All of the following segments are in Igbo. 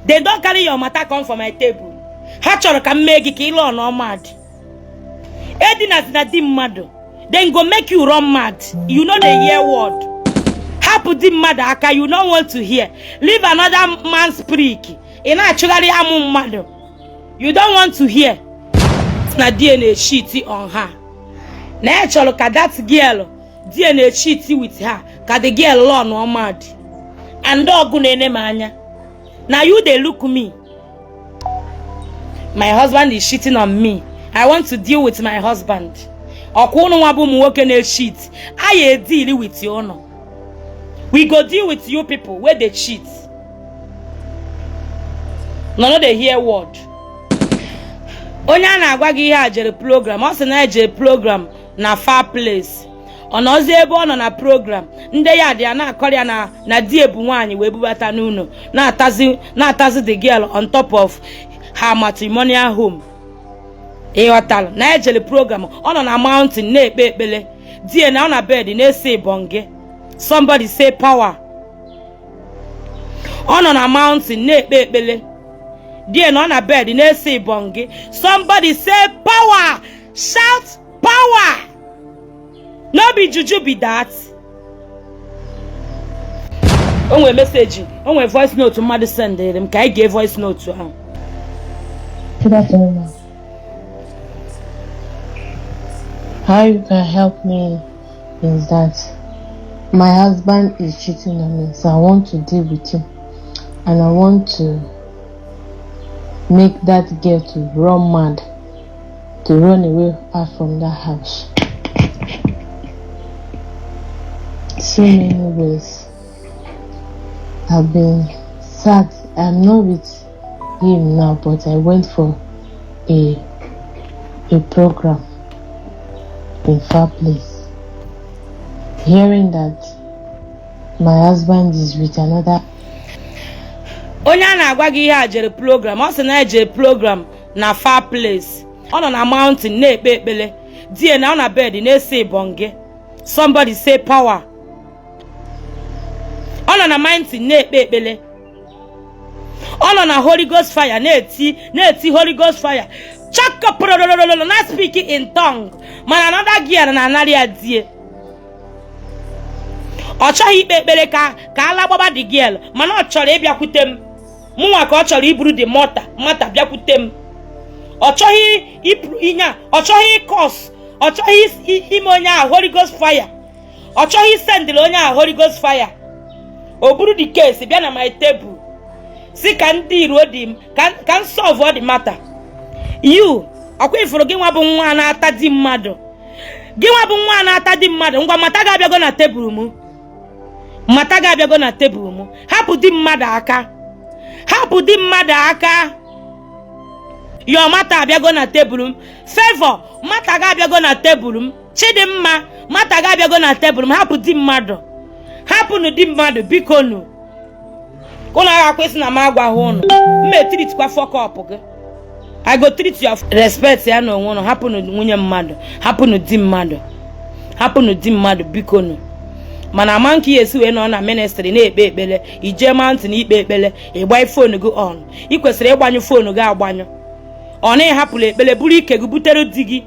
They don't carry your matter come for my table. Ha chọrọ ka mmegi ka ilo no mad. Edina na di mmadu. Then go make you run mad. You know the hear word. Hapu di mmadu aka you don't want to hear. Leave another man speak. Ina actually amu mmadu. You don't want to hear. Na DNA shitty on her. Na chọrọ ka that girl DNA shitty with her. Ka the girl law no mad. And dog nene manya. Now you they look me. My husband is cheating on me. I want to deal with my husband. Okuno wabu muwoke ne cheat. I deal with you no. We go deal with you people where they cheat. No they hear word. Onya na agwa gi ihe ajere program. O se na ajere program na far place. Ono ze ebe ono na program. Nde ya dia na akọrịa na di ebu nwanyi we bubata n'uno. Na atazi the girl on top of her matrimonial home. Eyotal na ejele program ono na mountain na ekpe ekpele. Die na on bed na ese bonge. Somebody say power. Ono na mountain na ekpe ekpele. Die na on bed na ese bonge. Somebody say power. Shout power. No be juju be that. Onwe message, onwe voice note mmadụ send them. Ka I give voice note to her. Good afternoon. How you can help me is that my husband is cheating on me, so I want to deal with him, and I want to make that girl to run mad, to run away out from that house. So many ways. I've been sad. I'm not with him now, but I went for a program in far place, hearing that my husband is with another. Onya na agwa gi ihe ajere program. O se na ajere program na far place. Ono na mountain na ekpe ekpele. Die na on bed na ese bonge. Somebody say power. Ono na mountain na ekpe ekpele. Ono na Holy Ghost fire na eti Holy Ghost fire. Chaka prololololo na speaking in tongue. Man another girl na anari adie. O chọghị ikpe ekpere ka ala gbaba the girl. Mana ọ chọrọ ịbịakwute m. Mụnwa ka ọ chọrọ iburu the mata bịakwute m. Ọ chọghị iburu inya, ọ chọghị ịkọs, ọ chọghị ime onye a Holy Ghost fire. Ọ chọghị sendịrị onye a Holy Ghost fire. O buru the case bịa na my table. Si ka ndị iro dị m, ka solve all the matter. You, ọkwa ifuru gị nwa bụ nwa na-ata di mmadụ. Gị nwa bụ nwa na-ata di mmadụ. Ngwa mata ga-abịago na tebụl m. Mata ga-abịago na tebụl m. Hapụ di mmadụ aka. Hapụ di mmadụ aka. Your mata abịago na tebụl m. Favor, mata ga-abịago na tebụl m. Chidimma, mata ga-abịago na tebụl m. Hapụ di mmadụ. Hapụnụ di mmadụ biko nụ. Unu ga-akwesị na m agwaghị unu. Mme treat kwa fuck up gị. I go treat you respect ya na onwe unu. Hapụnụ nwunye mmadụ. Hapụnụ di mmadụ. Hapụnụ di mmadụ biko nụ. Mana manki esi we no na ministry na ekpe ekpele. Ije mountain ikpe ekpele. Ịgba phone gị on. I kwesịrị ịgbanyụ phone gị agbanyụ. Ọ na ịhapụla ekpele buru ike gị butere di gị.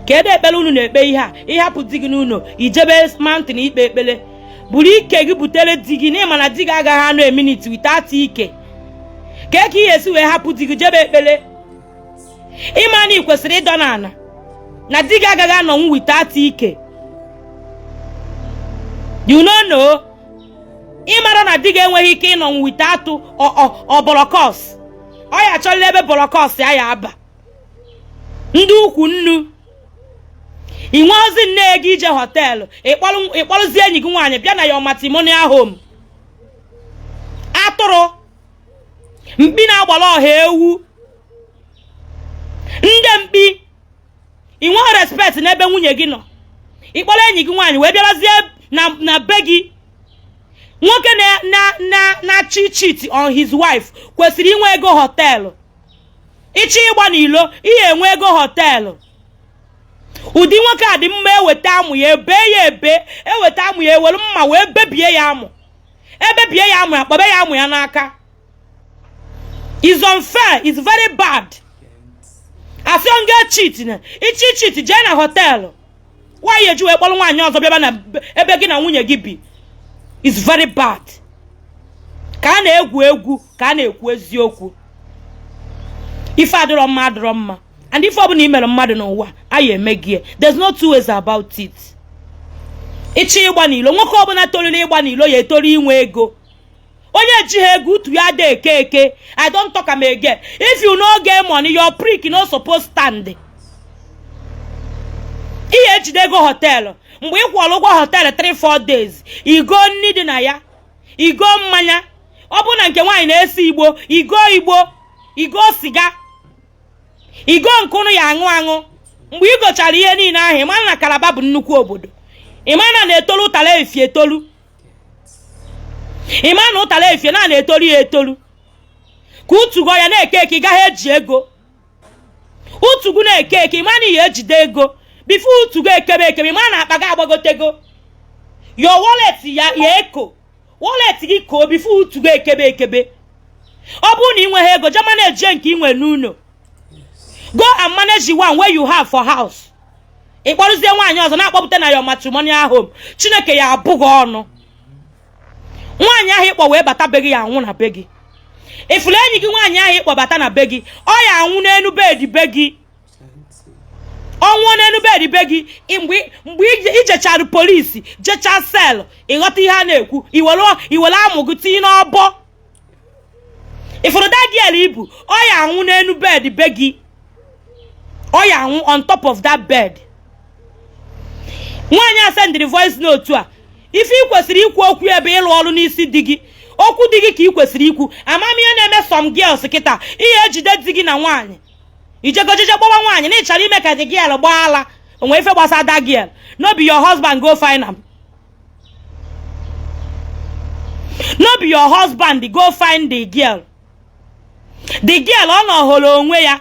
Kedu ekpele unu na-ekpe ihe a? Ịhapụ di gị n'ụlọ. Ijebe mountain ikpe ekpele. Buru ike gị butere di gị na mana di gị agaghị anọ a minute without ike. Ka ihe esi wee hapụ di gị jebe ekpele. Ịma na ị kwesịrị ịdọ n'ala. Na di gị agaghị anọ without ike. You know. Ịmara na di gị enweghị ike ịnọ without ọbọrọkọs. Ọ ya chọrọ ebe bọrọkọs ya aba. Ndị ukwu nnu. Inwe ozi nne gị ije họteelụ. Ịkpọrụzie enyi gị nwaanyị bịa na your matrimonial home. Atụrụ. Mkpi na-agbara ọha ewu. Ndị mkpi. Inwe respect n'ebe nwunye gị nọ. Ịkpọrọ enyi gị nwaanyị wee bịarazie na be gị. Nwoke na cheat on his wife kwesịrị inwe ego họteelụ. Ichi ịgba n'ilo ihe enwe ego họteelụ. Ụdị nwoke a dị mma eweta amụ ya ebe eweta amụ ya ewere mma wee bebie ya amụ. Ebebie ya amụ ya kpọbe ya amụ ya n'aka. It's unfair. It's very bad. As young girl cheating, cheat, jee na hotel. Why you do a ball one years of begin and win gibi? It's very bad. Can egwu, can equezioku. If I do mad drama, and if I email a mad no wa, I am Meggie. There's no two ways about it. Ichi wanilo, wako na toli wanilo, ye tori wego. Onye jihegu to ya de keke. I don't talk am again. If you no get money, your prick you not supposed stand. They go hotel. Mgbe ịkwọrọ ụgwọ hotel 3-4 days. Igo nidi na ya. Igo mmanya. Ọ bụ na nke nwaanyị na-esi Igbo, igo siga. Igo nkunu ya aṅụ. Mgbe igochara ihe niile ahụ, ịma na Calabar bụ nnukwu obodo. Ịma na etolu ụtala efie etolu. Ịma na ụtala efie na etolu ya etolu. Ka utugo ya na-ekeke gaghị eji ego. Utugu na-ekeke ịma na ya ejide ego. Before to go ekebe man akpaga agbagotego. Your wallet ya eko. Wallet gi ko before to go ekebe. Obu ni nwe ego ja manage nke inwe nuno. Go and manage the one where you have for house. Ikporuzie nwaanyi ozo na akpopute na your matrimonial home. Chineke ya abugo onu. Nwaanyi ahu ikpo we bata begi ya anwu na begi. Ifule enyi gi nwaanyi ahu ikpo bata na begi. O ya anwu na enu bed begi. Onwo nenu bedi begi mgbe ijechara police jecha cell ighota ihe na-ekwu iwelo amuguti n'obo ifuru that girl ibu oya anwu nenu bedi begi oya anwu on top of that bed nwanya send the voice note a ife ikwesiri ikwu okwu ebe ịlụ ọrụ n'isi digi okwu digi ka ikwesiri ikwu amamihe na-eme some girls kita ihe ejide digi na nwanyị Ijegojeje gbawa nwaanyị na ịchara ime ka the girl gbaala onwe ife gbasa that girl no be your husband go find am no be your husband go find the girl ọ nọholo onwe ya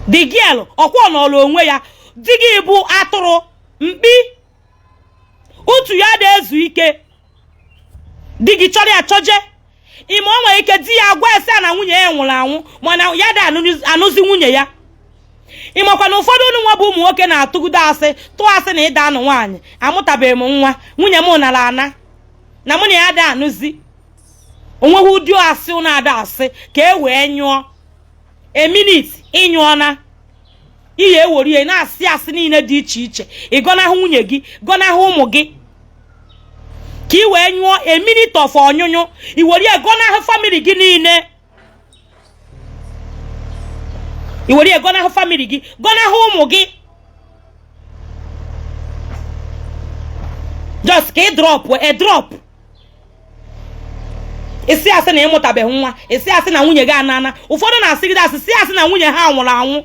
the girl ọkwa nọholo onwe ya digi bụ atụrụ mkpi utu ya da ezu ike digi chọrọ ya chọje ime onwe ike di ya agwa ese na nwunye ya nwụrụ anwụ mana ya da anụzi nwunye ya imekwa na ụfọdụ ụmụ nwa bụ ụmụ nwoke na-atụgide asị tụọ asị na ịda anụ nwaanyị amụtabeghị m nwa nwunye m nara ana na mụ na ya da anụzi onweghị ụdị asị ụna ada asị ka e wee nyụọ a minute ịnyụọna ihe ewere ihe na-asị asị niile dị iche iche ịgọnahụ nwunye gị gọnahụ ụmụ gị ka I wee nyụọ a minute of onyụnyụ iwere ya gọnahụ family gị niile iwere ya gọnahụ family gị gọnahụ ụmụ gị just ka ị drop isi asị na ịmụtabeghị nwa isi asị na nwunye gị anana ụfọdụ na-asị gị asị asị na nwunye ha nwụrụ anwụ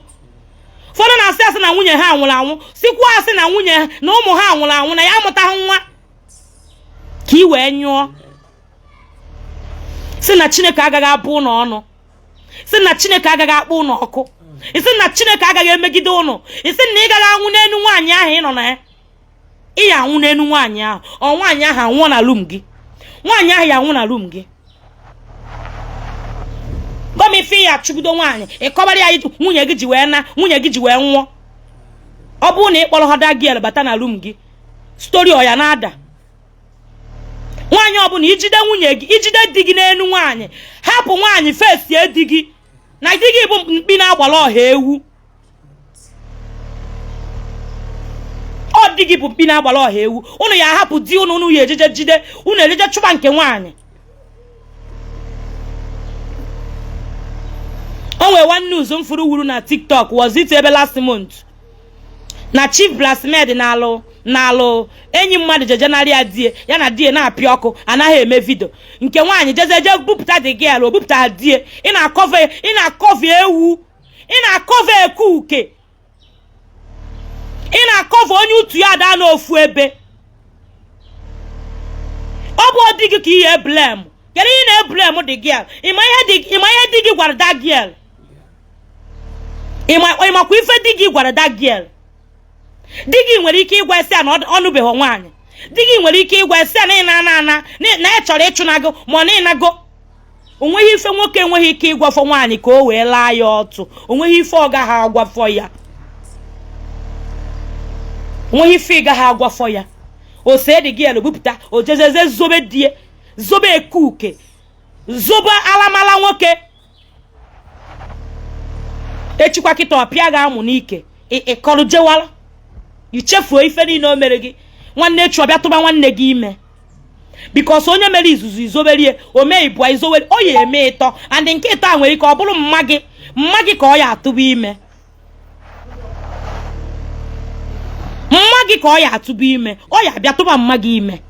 ụfọdụ na-asị asị na nwunye ha nwụrụ anwụ sikwa asị na nwunye na ụmụ ha nwụrụ anwụ na ya amụtaghị nwa ka I wee nyụọ si na Chineke agaghị abụ ụnọ ọnụ si na Chineke agaghị akpọ ụnọ ọkụ isi na Chineke agaghị emegide ụnụ isi na ị gaghị anwụ n'elu nwaanyị ahụ ị nọ na ya ị ya anwụ n'elu nwaanyị ahụ ọ nwaanyị ahụ anwụọ na room gị nwaanyị ahụ ya anwụ na room gị gomife ya chụgido nwaanyị ịkọbara ya nwunye gị ji wee na nwunye gị ji wee nwụọ ọ bụrụ na ị kpọrọ hoda girl bata na room gị story ọ ya na-ada nwaanyị ọbụla ijide nwunye gị ijide di gị n'elu nwaanyị hapụ nwaanyị fesi edi gị na di gị bụ mkpi na-agbala ọha ewu ọ di gị bụ mkpi na-agbala ọha ewu unu ya hapụ di unu ya ejeje jide unu ejeje chụba nke nwaanyị onwe one news mfuru wuru na TikTok was it ebe last month na chief blacksmith na-alụ enyi mmadụ jejenarị ya die ya na die na-apịa ọkụ anaghị eme video nke nwaanyị jeje bupụta the girl o bupụta die ị na-akọve ewu ị na-akọve eke uke ị na-akọve onye utu ya daa n'ofu ebe ọ bụ dị gị ka ihe blame kedu ị na-eblame the girl ịma ihe di gị gwara that girl ịmakwa ife di gị gwara that girl di gị nwere ike ịgwa esi na ọnụbeghị nwaanyị di gị nwere ike ịgwa esi na ị na-ana na ị chọrọ ịchụnago ma na ịnago onweghị ife nwoke enweghị ike ịgwafọ nwaanyị ka o wee laa ya ọtụ. Onweghị ife ọ gaghị agwafọ ya. Onweghị ife ị gaghị agwafọ ya. Ose dị gị bupụta o jezeze zobe die, zobe ekuke, zobe alamala nwoke. Echikwa kịta ọpịa ga-amụ n'ike ịkọrọ jewala. Ichefuo ife niile o mere gị. Nwanne echi ọbịa tụba nwanne gị ime. Because onye mere izuzu izoberie, o mee ibua izowere, o ya eme ịtọ, and nke ịtọ a nwere ike ọ bụrụ mma gị ka ọ ya atụba ime. Mma gị ka ọ ya atụba ime, ọ ya abịa tụba mma gị ime.